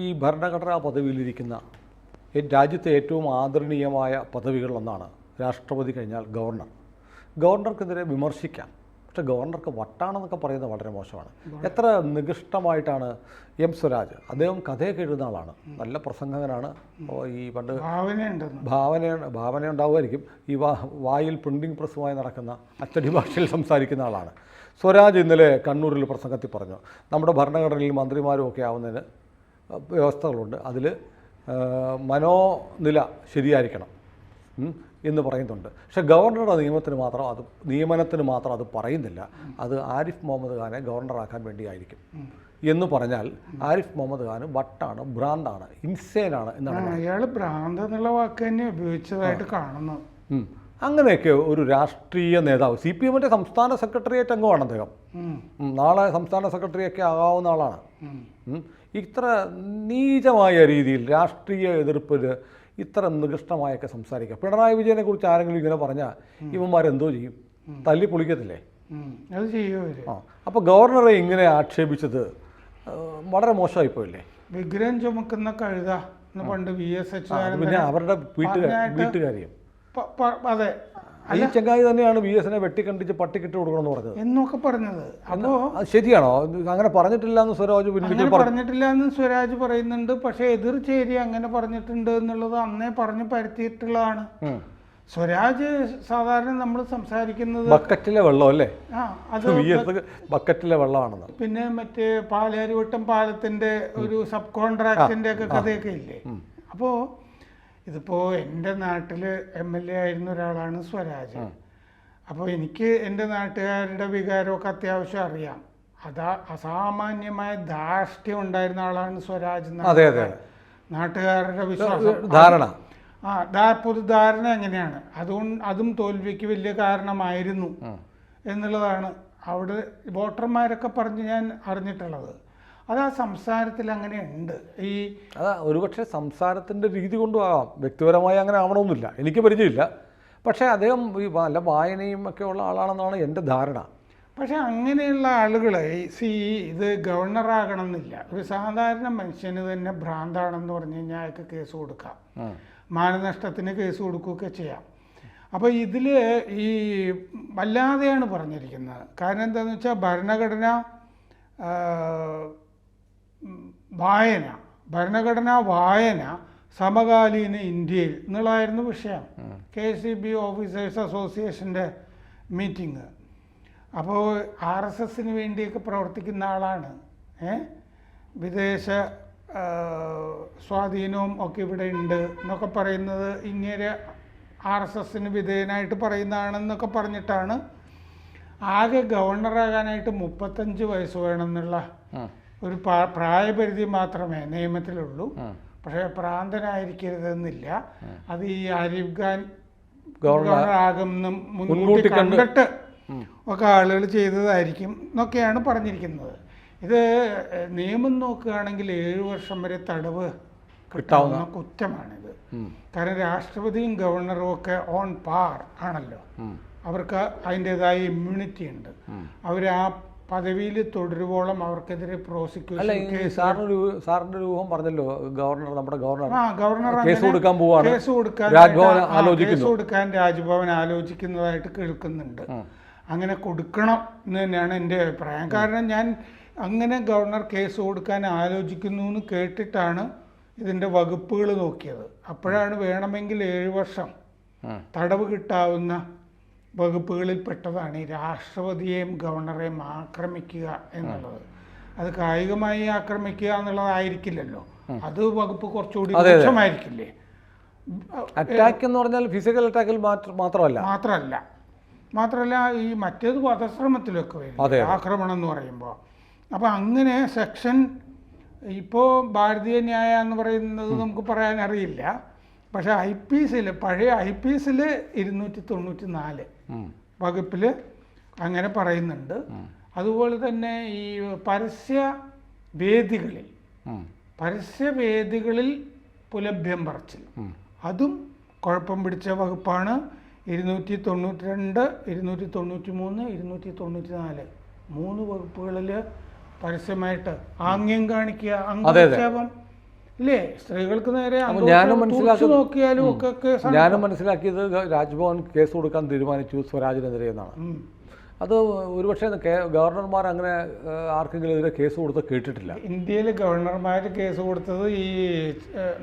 ഈ ഭരണഘടനാ പദവിയിലിരിക്കുന്ന രാജ്യത്തെ ഏറ്റവും ആദരണീയമായ പദവികളിലൊന്നാണ് രാഷ്ട്രപതി കഴിഞ്ഞാൽ ഗവർണർ. ഗവർണർക്കെതിരെ വിമർശിക്കാം, പക്ഷേ ഗവർണർക്ക് വട്ടാണെന്നൊക്കെ പറയുന്നത് വളരെ മോശമാണ്. എത്ര നികൃഷ്ടമായിട്ടാണ് എം സ്വരാജ്, അദ്ദേഹം കഥയൊക്കെ എഴുതുന്ന ആളാണ്, നല്ല പ്രസംഗകനാണ്. ഈ പണ്ട് ഭാവന ഉണ്ടാവുമായിരിക്കും. ഈ വായിൽ പ്രിൻറ്റിംഗ് പ്രസ്സുമായി നടക്കുന്ന അച്ചടി ഭാഷയിൽ സംസാരിക്കുന്ന ആളാണ്. സ്വരാജ് ഇന്നലെ കണ്ണൂരിൽ പ്രസംഗത്തിൽ പറഞ്ഞു, നമ്മുടെ ഭരണഘടനയിൽ മന്ത്രിമാരും ഒക്കെ ആവുന്നതിന് വ്യവസ്ഥകളുണ്ട്, അതിൽ മനോനില ശരിയായിരിക്കണം എന്ന് പറയുന്നുണ്ട്. പക്ഷേ ഗവർണറുടെ നിയമനത്തിന് മാത്രം അത് പറയുന്നില്ല. അത് ആരിഫ് മുഹമ്മദ് ഖാനെ ഗവർണറാക്കാൻ വേണ്ടിയായിരിക്കും എന്ന് പറഞ്ഞാൽ ആരിഫ് മുഹമ്മദ് ഖാൻ വട്ടാണ്, ഭ്രാന്താണ്, ഇൻസേനാണ് എന്നാണ്. അയാൾ ഭ്രാന്ത് എന്നുള്ള വാക്ക് തന്നെ ഉപയോഗിച്ചതായിട്ട് കാണുന്നു. അങ്ങനെയൊക്കെ ഒരു രാഷ്ട്രീയ നേതാവ്, CPM സംസ്ഥാന സെക്രട്ടേറിയറ്റ് അംഗമാണ് അദ്ദേഹം, നാളെ സംസ്ഥാന സെക്രട്ടറിയൊക്കെ ആകാവുന്ന ആളാണ്. ഇത്ര നീചമായ രീതിയിൽ രാഷ്ട്രീയ എതിർപ്പിൽ ഇത്ര നികൃഷ്ടമായൊക്കെ സംസാരിക്കുക. പിണറായി വിജയനെ കുറിച്ച് ആരെങ്കിലും ഇങ്ങനെ പറഞ്ഞാൽ ഇവന്മാരെന്തോ ചെയ്യും? തല്ലി പൊളിക്കത്തില്ലേ? അത് ചെയ്യും. അപ്പോൾ ഗവർണറെ ഇങ്ങനെ ആക്ഷേപിച്ചത് വളരെ മോശമായിപ്പോയില്ലേ? വിഗ്രഹം ചുമക്കുന്ന കഴുത പണ്ട് VS പിന്നെ അവരുടെ വീട്ടുകാരെയും അതെ, ഈ ചങ്ങായി തന്നെയാണ് VS-നെ വെട്ടിക്കണ്ടിച്ച് പട്ടിക്കിട്ട് കൊടുക്കണമെന്ന് പറഞ്ഞത് എന്നൊക്കെ പറഞ്ഞത്. അതോ ശരിയാണോ? അങ്ങനെ പറഞ്ഞിട്ടില്ല എന്ന് സ്വരാജ് പറഞ്ഞിട്ടില്ല എന്ന് സ്വരാജ് പറയുന്നുണ്ട്. പക്ഷെ എതിർ ചേരി അങ്ങനെ പറഞ്ഞിട്ടുണ്ട് എന്നുള്ളത് അന്നേ പറഞ്ഞു പരത്തിയിട്ടുള്ളതാണ്. സ്വരാജ് സാധാരണ നമ്മൾ സംസാരിക്കുന്നത് ബക്കറ്റിലെ വെള്ളം അല്ലേ? അത് ബക്കറ്റിലെ വെള്ളമാണെന്ന്. പിന്നെ മറ്റേ പാലാരിവട്ടം പാലത്തിന്റെ ഒരു സബ് കോൺട്രാക്ടിന്റെ ഒക്കെ കഥയൊക്കെ ഇല്ലേ? അപ്പോൾ ഇതിപ്പോൾ എൻ്റെ നാട്ടിൽ MLA ആയിരുന്ന ഒരാളാണ് സ്വരാജ്. അപ്പോൾ എനിക്ക് എൻ്റെ നാട്ടുകാരുടെ വികാരമൊക്കെ അത്യാവശ്യം അറിയാം. അസാമാന്യമായ ധാർഷ്ട്യം ഉണ്ടായിരുന്ന ആളാണ് സ്വരാജ്. നാട്ടുകാരുടെ വിശ്വാസം, പൊതുധാരണ എങ്ങനെയാണ്, അതും തോൽവിക്ക് വലിയ കാരണമായിരുന്നു എന്നുള്ളതാണ് അവിടെ വോട്ടർമാരൊക്കെ പറഞ്ഞ് ഞാൻ അറിഞ്ഞിട്ടുള്ളത്. അത് ആ സംസാരത്തിൽ അങ്ങനെ ഉണ്ട്. ഒരുപക്ഷെ സംസാരത്തിൻ്റെ രീതി കൊണ്ടും ആകാം, വ്യക്തിപരമായി അങ്ങനെ ആവണമെന്നില്ല, എനിക്ക് പരിചയമില്ല. പക്ഷേ അദ്ദേഹം ഈ നല്ല വായനയും ഒക്കെ ഉള്ള ആളാണെന്നാണ് എൻ്റെ ധാരണ. പക്ഷെ അങ്ങനെയുള്ള ആളുകളെ ഇത് ഗവർണറാകണം എന്നില്ല. ഒരു സാധാരണ മനുഷ്യന് തന്നെ ഭ്രാന്താണെന്ന് പറഞ്ഞു കഴിഞ്ഞാൽ അയാൾക്ക് കേസ് കൊടുക്കാം, മാനനഷ്ടത്തിന് കേസ് കൊടുക്കുകയൊക്കെ ചെയ്യാം. അപ്പോൾ ഇതിൽ ഈ വല്ലാതെയാണ് പറഞ്ഞിരിക്കുന്നത്. കാരണം എന്താണെന്ന് വെച്ചാൽ ഭരണഘടനാ വായന സമകാലീന ഇന്ത്യയിൽ എന്നുള്ളതായിരുന്നു വിഷയം. KCB ഓഫീസേഴ്സ് അസോസിയേഷൻ്റെ മീറ്റിംഗ്. അപ്പോൾ RSSന് വേണ്ടിയൊക്കെ പ്രവർത്തിക്കുന്ന ആളാണ്. വിദേശ സ്വാധീനവും ഒക്കെ ഇവിടെ ഉണ്ട് എന്നൊക്കെ പറയുന്നത് ഇങ്ങനെ RSSന് വിധേയനായിട്ട് പറയുന്നതാണെന്നൊക്കെ പറഞ്ഞിട്ടാണ് ആകെ ഗവർണറാകാനായിട്ട് 35 വയസ്സ് വേണമെന്നുള്ള ഒരു പ്രായപരിധി മാത്രമേ നിയമത്തിലുള്ളൂ. പക്ഷേ പ്രാന്തനായിരിക്കരുതെന്നില്ല. അത് ഈ ആരിഫ് ഖാൻ ഗവർണറാകുന്ന മുൻകൂട്ടി കണ്ടിട്ട് ഒക്കെ ആളുകൾ ചെയ്തതായിരിക്കും എന്നൊക്കെയാണ് പറഞ്ഞിരിക്കുന്നത്. ഇത് നിയമം നോക്കുകയാണെങ്കിൽ 7 വർഷം വരെ തടവ് കിട്ടാവുന്ന കുറ്റമാണിത്. കാരണം രാഷ്ട്രപതിയും ഗവർണറും ഒക്കെ ഓൺ പാർ ആണല്ലോ. അവർക്ക് അതിൻ്റെതായ ഇമ്മ്യൂണിറ്റി ഉണ്ട്. അവർ ആ പദവിയിൽ തുടരുവോളം അവർക്കെതിരെ പ്രോസിക്യൂഷൻ സാറിന്റെ രൂപം പറഞ്ഞല്ലോ, നമ്മുടെ ഗവർണർ കേസ് കൊടുക്കാൻ രാജ്ഭവൻ ആലോചിക്കുന്നതായിട്ട് കേൾക്കുന്നുണ്ട്. അങ്ങനെ കൊടുക്കണം എന്ന് തന്നെയാണ് എൻ്റെ അഭിപ്രായം. കാരണം ഞാൻ അങ്ങനെ ഗവർണർ കേസ് കൊടുക്കാൻ ആലോചിക്കുന്നു എന്ന് കേട്ടിട്ടാണ് ഇതിൻ്റെ വകുപ്പുകൾ നോക്കിയത്. അപ്പോഴാണ് വേണമെങ്കിൽ 7 വർഷം തടവ് കിട്ടാവുന്ന വകുപ്പുകളിൽ പെട്ടതാണ് ഈ രാഷ്ട്രപതിയെയും ഗവർണറെയും ആക്രമിക്കുക എന്നുള്ളത്. അത് കായികമായി ആക്രമിക്കുക എന്നുള്ളതായിരിക്കില്ലല്ലോ, അത് വകുപ്പ് കുറച്ചുകൂടി മോശമായിരിക്കില്ലേ? അറ്റാക്ക് എന്ന് പറഞ്ഞാൽ ഫിസിക്കൽ അറ്റാക്കിൽ മാത്രമല്ല ഈ മറ്റേത് വധശ്രമത്തിലൊക്കെ വരും ആക്രമണം എന്ന് പറയുമ്പോൾ. അപ്പം അങ്ങനെ സെക്ഷൻ ഇപ്പോൾ ഭാരതീയ ന്യായ എന്ന് പറയുന്നത് നമുക്ക് പറയാൻ അറിയില്ല. പക്ഷേ പഴയ IPCൽ 294 വകുപ്പിൽ അങ്ങനെ പറയുന്നുണ്ട്. അതുപോലെ തന്നെ ഈ പരസ്യവേദികളിൽ പുലഭ്യം പറച്ചിൽ, അതും കുഴപ്പം പിടിച്ച വകുപ്പാണ്. 292, 293, 294 3 വകുപ്പുകളിൽ പരസ്യമായിട്ട് ആംഗ്യം കാണിക്കുക, അംഗക്ഷേപം ഇല്ലേ? സ്ത്രീകൾക്ക് നേരെ ഞാനും നോക്കിയാലും ഒക്കെ ഞാനും മനസ്സിലാക്കിയത് രാജ്ഭവൻ കേസ് കൊടുക്കാൻ തീരുമാനിച്ചു സ്വരാജിനെതിരെ എന്നാണ്. അത് ഒരുപക്ഷെ ഗവർണർമാർ അങ്ങനെ ആർക്കെങ്കിലും എതിരെ കേസ് കൊടുത്ത് കേട്ടിട്ടില്ല. ഇന്ത്യയിൽ ഗവർണർമാർ കേസ് കൊടുത്തത് ഈ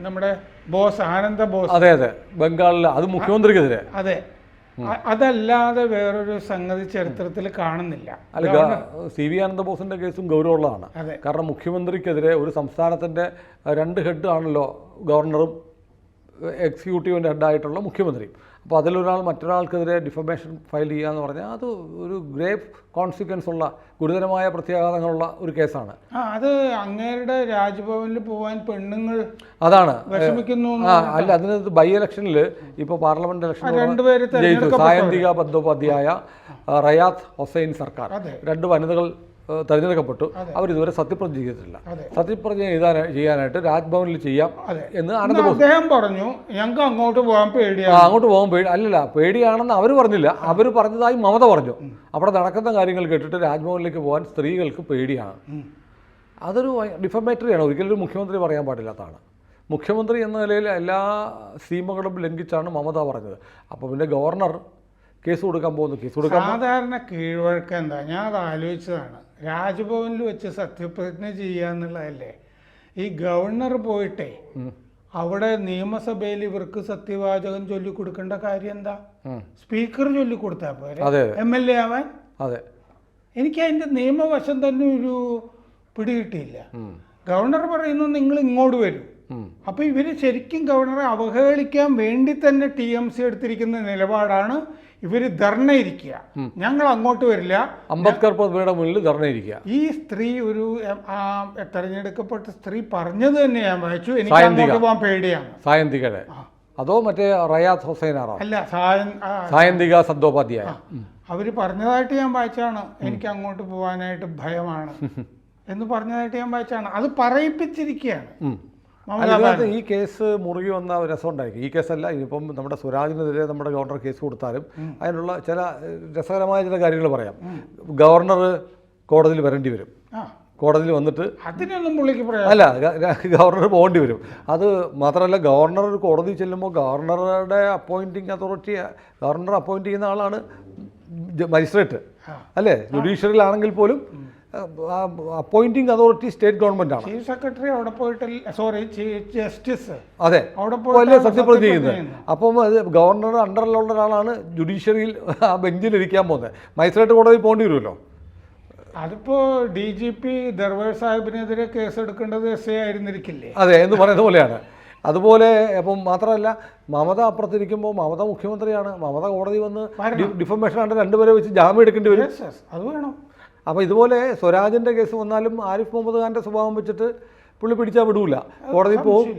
നമ്മുടെ ബോസ് ആനന്ദ ബോസ്. അതെ അതെ, ബംഗാളിൽ, അത് മുഖ്യമന്ത്രിക്കെതിരെ. അതെ, അതല്ലാതെ വേറൊരു സംഗതി ചരിത്രത്തിൽ കാണുന്നില്ല. അല്ല, സി വി ആനന്ദ ബോസിന്റെ കേസും ഗൗരവമുള്ളതാണ്. കാരണം മുഖ്യമന്ത്രിക്കെതിരെ ഒരു സംസ്ഥാനത്തിന്റെ 2 ഹെഡ് ആണല്ലോ, ഗവർണറും എക്സിക്യൂട്ടീവിൻ്റെ ഹെഡായിട്ടുള്ള മുഖ്യമന്ത്രി. അപ്പോൾ അതിലൊരാൾ മറ്റൊരാൾക്കെതിരെ ഡിഫമേഷൻ ഫയൽ ചെയ്യുക എന്ന് പറഞ്ഞാൽ അത് ഒരു ഗ്രേവ് കോൺസിക്വൻസ് ഉള്ള, ഗുരുതരമായ പ്രത്യാഘാതങ്ങളുള്ള ഒരു കേസാണ്. അത് അങ്ങേരുടെ രാജ്ഭവനിൽ പോകാൻ പെണ്ണുങ്ങൾ അതാണ് വിഷമിക്കുന്നു. അല്ല, അതിനകത്ത് ബൈ ഇലക്ഷനിൽ ഇപ്പോൾ പാർലമെന്റ് ഇലക്ഷൻ ജയിച്ചു സായന്തിക ബന്ദോപാധ്യായ, റയാത്ത് ഹൊസൈൻ സർക്കാർ, 2 വനിതകൾ തെരഞ്ഞെടുക്കപ്പെട്ടു. അവരിതുവരെ സത്യപ്രതിജ്ഞ ചെയ്തിട്ടില്ല. സത്യപ്രതിജ്ഞ ചെയ്യാനായിട്ട് രാജ്ഭവനിൽ ചെയ്യാം എന്ന് അദ്ദേഹം പറഞ്ഞു. ഞങ്ങൾക്ക് അങ്ങോട്ട് പോകാൻ പേടിയാണ്. അങ്ങോട്ട് പോകാൻ അല്ലല്ല, പേടിയാണെന്ന് അവർ പറഞ്ഞില്ല, അവർ പറഞ്ഞതായി മമത പറഞ്ഞു. അവിടെ നടക്കുന്ന കാര്യങ്ങൾ കേട്ടിട്ട് രാജ്ഭവനിലേക്ക് പോകാൻ സ്ത്രീകൾക്ക് പേടിയാണ്. അതൊരു ഡിഫമേറ്ററിയാണ്, ഒരിക്കലും ഒരു മുഖ്യമന്ത്രി പറയാൻ പാടില്ലാത്തതാണ്. മുഖ്യമന്ത്രി എന്ന നിലയിൽ എല്ലാ സീമകളും ലംഘിച്ചാണ് മമത പറഞ്ഞത്. അപ്പോൾ പിന്നെ ഗവർണർ കേസ് കൊടുക്കാൻ പോകുന്നു. കേസ് കൊടുക്കാൻ സാധാരണ കീഴ്വഴക്കം എന്താ? ഞാൻ അത് ആലോചിച്ചതാണ്. രാജ്ഭവനിൽ വെച്ച് സത്യപ്രതിജ്ഞ ചെയ്യുക എന്നുള്ളതല്ലേ. ഈ ഗവർണർ പോയിട്ടേ അവിടെ നിയമസഭയിൽ ഇവർക്ക് സത്യവാചകം ചൊല്ലിക്കൊടുക്കേണ്ട കാര്യം എന്താ? സ്പീക്കർ ചൊല്ലിക്കൊടുത്താൽ പോരെ MLA ആവാൻ? അതെ, എനിക്ക് അതിൻ്റെ നിയമവശം തന്നെ ഒരു പിടികിട്ടിയില്ല. ഗവർണർ പറയുന്നു നിങ്ങൾ ഇങ്ങോട്ട് വരും. അപ്പോൾ ഇവർ ശരിക്കും ഗവർണറെ അവഹേളിക്കാൻ വേണ്ടി തന്നെ TMC എടുത്തിരിക്കുന്ന നിലപാടാണ്. ഇവർ ധർണ ഇരിക്കുക, ഞങ്ങൾ അങ്ങോട്ട് വരില്ല, അംബേദ്കർ പ്രതിമയുടെ മുന്നിൽ ധർണ ഇരിക്കുക. ഈ സ്ത്രീ ഒരു തെരഞ്ഞെടുക്കപ്പെട്ട സ്ത്രീ പറഞ്ഞത് തന്നെ ഞാൻ വായിച്ചു. എനിക്ക് അങ്ങോട്ട് പോകാൻ പേടിയാണ്. സായന്തികയുടെ അതോ മറ്റേ റയാത്ത് ഹൊസൈനാറോ? അല്ല, സായന്തിക ബന്ദോപാധ്യായ. അവർ പറഞ്ഞതായിട്ട് ഞാൻ വായിച്ചാണ്. എനിക്ക് അങ്ങോട്ട് പോകാനായിട്ട് ഭയമാണ് എന്ന് പറഞ്ഞതായിട്ട് ഞാൻ വായിച്ചാണ്. അത് പറയിപ്പിച്ചിരിക്കുകയാണ്. അതിനകത്ത് ഈ കേസ് മുറുകി വന്ന രസം ഉണ്ടായിരിക്കും. ഈ കേസല്ല, ഇനിയിപ്പം നമ്മുടെ സ്വരാജിനെതിരെ നമ്മുടെ ഗവർണർ കേസ് കൊടുത്താലും അതിനുള്ള ചില രസകരമായ ചില കാര്യങ്ങൾ പറയാം. ഗവർണർ കോടതിയിൽ വരേണ്ടി വരും. കോടതിയിൽ വന്നിട്ട് അതിനൊന്നും പുള്ളിക്ക് പറയാം. അല്ല, ഗവർണർ പോകേണ്ടി വരും. അത് മാത്രമല്ല, ഗവർണർ കോടതി ചെല്ലുമ്പോൾ ഗവർണറുടെ ഗവർണർ അപ്പോയിന്റ് ചെയ്യുന്ന ആളാണ് മജിസ്ട്രേറ്റ് അല്ലേ? ജുഡീഷ്യറിയിലാണെങ്കിൽ പോലും അപ്പോയിന്റിംഗ് അതോറിറ്റി സ്റ്റേറ്റ് ഗവൺമെന്റ് ആണ്. ചീഫ് സെക്രട്ടറി അവിടെ പോയിട്ട്, സോറി, ചീഫ് ജസ്റ്റിസ്, അതെ, അവിടെ പോയി സത്യപ്രതിജ്ഞ ചെയ്യുന്നത്. അപ്പം അത് ഗവർണർ അണ്ടറിലുള്ള ഒരാളാണ് ജുഡീഷ്യറിയിൽ ആ ബെഞ്ചിൽ ഇരിക്കാൻ പോകുന്നത്. മജിസ്ട്രേറ്റ് കോടതി പോകേണ്ടി വരുമല്ലോ. അതിപ്പോ DGP ദർവേഷ് സാഹിബിനെതിരെ കേസെടുക്കേണ്ടത് SA ആയിരുന്നിരിക്കില്ലേ? അതെ, എന്ന് പറയുന്ന പോലെയാണ്. അതുപോലെ അപ്പം മാത്രമല്ല, മമത അപ്പുറത്തിരിക്കുമ്പോൾ മമത മുഖ്യമന്ത്രിയാണ്. മമത കോടതി വന്ന് ഡിഫമേഷൻ ആണ് 2 പേരെ വെച്ച് ജാമ്യം എടുക്കേണ്ടി വരും. അത് വേണം. അപ്പോൾ ഇതുപോലെ സ്വരാജിൻ്റെ കേസ് വന്നാലും ആരിഫ് മുഹമ്മദ് ഖാൻ്റെ സ്വഭാവം വെച്ചിട്ട് പുള്ളി പിടിച്ചാൽ വിടൂല, കോടതി പോകും.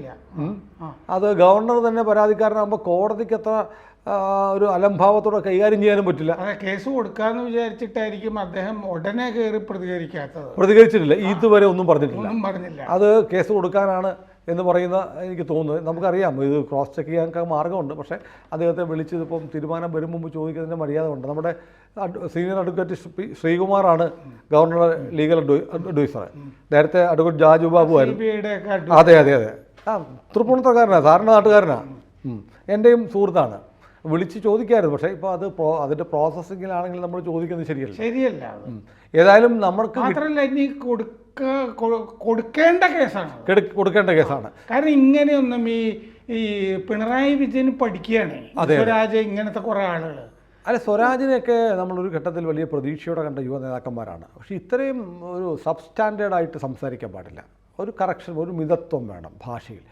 അത് ഗവർണർ തന്നെ പരാതിക്കാരനാകുമ്പോൾ കോടതിക്ക് അത്ര ഒരു അലംഭാവത്തോടെ കൈകാര്യം ചെയ്യാനും പറ്റില്ല. അതെ, കേസ് കൊടുക്കാമെന്ന് വിചാരിച്ചിട്ടായിരിക്കും അദ്ദേഹം ഉടനെ കയറി പ്രതികരിക്കാത്തത്. പ്രതികരിച്ചിട്ടില്ല, ഇതുവരെ ഒന്നും പറഞ്ഞിട്ടില്ല. പറഞ്ഞില്ല. അത് കേസ് കൊടുക്കാനാണ് എന്ന് പറയുന്ന എനിക്ക് തോന്നുന്നത്. നമുക്കറിയാം ഇത് ക്രോസ് ചെക്ക് ചെയ്യാൻ മാർഗമുണ്ട്. പക്ഷേ അദ്ദേഹത്തെ വിളിച്ച് ഇതിപ്പം തീരുമാനം വരും മുമ്പ് ചോദിക്കുന്നതിൻ്റെ മര്യാദ ഉണ്ട്. നമ്മുടെ സീനിയർ അഡ്വക്കേറ്റ് ശ്രീകുമാറാണ് ഗവർണറുടെ ലീഗൽ അഡ്വൈസർ. നേരത്തെ അഡ്വക്കേറ്റ് ജാജു ബാബു ആയിരുന്നു. അതെ അതെ അതെ, തൃപ്പൂണിത്തറക്കാരനാണ്, സാറിൻ്റെ നാട്ടുകാരനാണ്, എൻ്റെയും സുഹൃത്താണ്. വിളിച്ച് ചോദിക്കായിരുന്നു. പക്ഷേ ഇപ്പോൾ അതിൻ്റെ പ്രോസസ്സിങ്ങിലാണെങ്കിൽ നമ്മൾ ചോദിക്കുന്നത് ശരിയല്ല. ഏതായാലും നമ്മൾക്ക് മാത്രമല്ല, ഇനി കൊടുക്കേണ്ട കേസാണ്. കാരണം ഇങ്ങനെയൊന്നും ഈ പിണറായി വിജയൻ പഠിക്കുകയാണ്. സ്വരാജ് ഇങ്ങനത്തെ കുറേ ആളുകൾ. അല്ല, സ്വരാജിനെയൊക്കെ നമ്മളൊരു ഘട്ടത്തിൽ വലിയ പ്രതീക്ഷയോടെ കണ്ട യുവ നേതാക്കന്മാരാണ്. പക്ഷേ ഇത്രയും ഒരു സബ്സ്റ്റാൻഡേർഡായിട്ട് സംസാരിക്കാൻ പാടില്ല. ഒരു കറക്ഷൻ, ഒരു മിതത്വം വേണം ഭാഷയിൽ.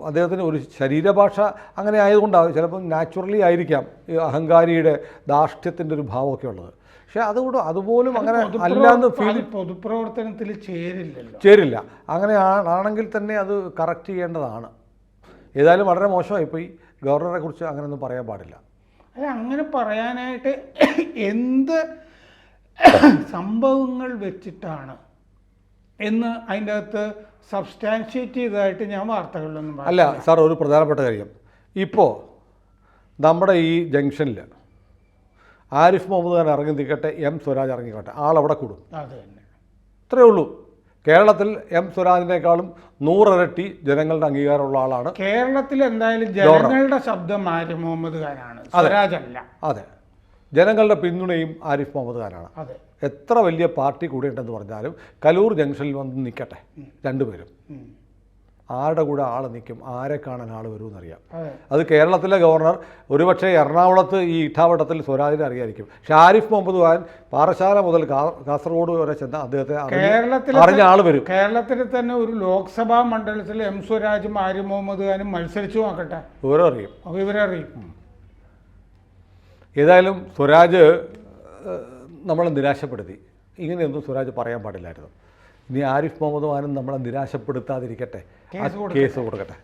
അദ്ദേഹത്തിന് ഒരു ശരീരഭാഷ അങ്ങനെ ആയതുകൊണ്ടാവും, ചിലപ്പോൾ നാച്ചുറലി ആയിരിക്കാം ഈ അഹങ്കാരിയുടെ ധാർഷ്ട്യത്തിൻ്റെ ഒരു ഭാവമൊക്കെ ഉള്ളത്. പക്ഷേ അതുപോലും അങ്ങനെ അല്ലാന്ന് പൊതുപ്രവർത്തനത്തിൽ ചേരില്ല. അങ്ങനെ ആണെങ്കിൽ തന്നെ അത് കറക്റ്റ് ചെയ്യേണ്ടതാണ്. ഏതായാലും വളരെ മോശമായിപ്പോയി. ഗവർണറെ കുറിച്ച് അങ്ങനെയൊന്നും പറയാൻ പാടില്ല. അല്ല, അങ്ങനെ പറയാനായിട്ട് എന്ത് സംഭവങ്ങൾ വെച്ചിട്ടാണ് എന്ന് അതിൻ്റെ അകത്ത് സബ്സ്റ്റാൻഷിയേറ്റ് ചെയ്തതായിട്ട് ഞാൻ വാർത്തകളിലൊന്നും അല്ല സാർ. ഒരു പ്രധാനപ്പെട്ട കാര്യം, ഇപ്പോൾ നമ്മുടെ ഈ ജംഗ്ഷനിൽ ആരിഫ് മുഹമ്മദ് ഖാൻ ഇറങ്ങി നിൽക്കട്ടെ, M സ്വരാജ് ഇറങ്ങിക്കോട്ടെ, ആളവിടെ കൂടും. അത് തന്നെ, ഇത്രയേ ഉള്ളൂ. കേരളത്തിൽ എം സ്വരാജിനേക്കാളും 100 ഇരട്ടി ജനങ്ങളുടെ അംഗീകാരമുള്ള ആളാണ്. കേരളത്തിൽ എന്തായാലും ജനങ്ങളുടെ ശബ്ദം ആരിഫ് മുഹമ്മദ് ഖാനാണ്, സ്വരാജ് അല്ല. അതെ, ജനങ്ങളുടെ പിന്തുണയും ആരിഫ് മുഹമ്മദ് ഖാനാണ്. അതെ, എത്ര വലിയ പാർട്ടി കൂടെ ഉണ്ടെന്ന് പറഞ്ഞാലും കലൂർ ജംഗ്ഷനിൽ വന്ന് നിൽക്കട്ടെ രണ്ടുപേരും, ആരുടെ കൂടെ ആൾ നിൽക്കും, ആരെ കാണാൻ ആൾ വരുമെന്നറിയാം. അത് കേരളത്തിലെ ഗവർണർ ഒരുപക്ഷെ എറണാകുളത്ത് ഈ ഇട്ടാവട്ടത്തിൽ സ്വരാജിനെ അറിയായിരിക്കും. പക്ഷെ ആരിഫ് മുഹമ്മദ് ഖാൻ പാറശാല മുതൽ കാസർഗോഡ് വരെ ചെന്ന് അദ്ദേഹത്തെ അറിഞ്ഞ ആൾ വരും. കേരളത്തിൽ തന്നെ ഒരു ലോക്സഭാ മണ്ഡലത്തിൽ എം സ്വരാജും ആരിഫ് മുഹമ്മദ് ഖാനും മത്സരിച്ചു നോക്കട്ടെ, വിവരം അറിയും. വിവരറിയും. ഏതായാലും സ്വരാജ് നമ്മളെ നിരാശപ്പെടുത്തി. ഇങ്ങനെയൊന്നും സ്വരാജ് പറയാൻ പാടില്ലായിരുന്നു. ഇനി ആരിഫ് മുഹമ്മദ് ഖാനും നമ്മളെ നിരാശപ്പെടുത്താതിരിക്കട്ടെ, കേസ് കൊടുക്കട്ടെ.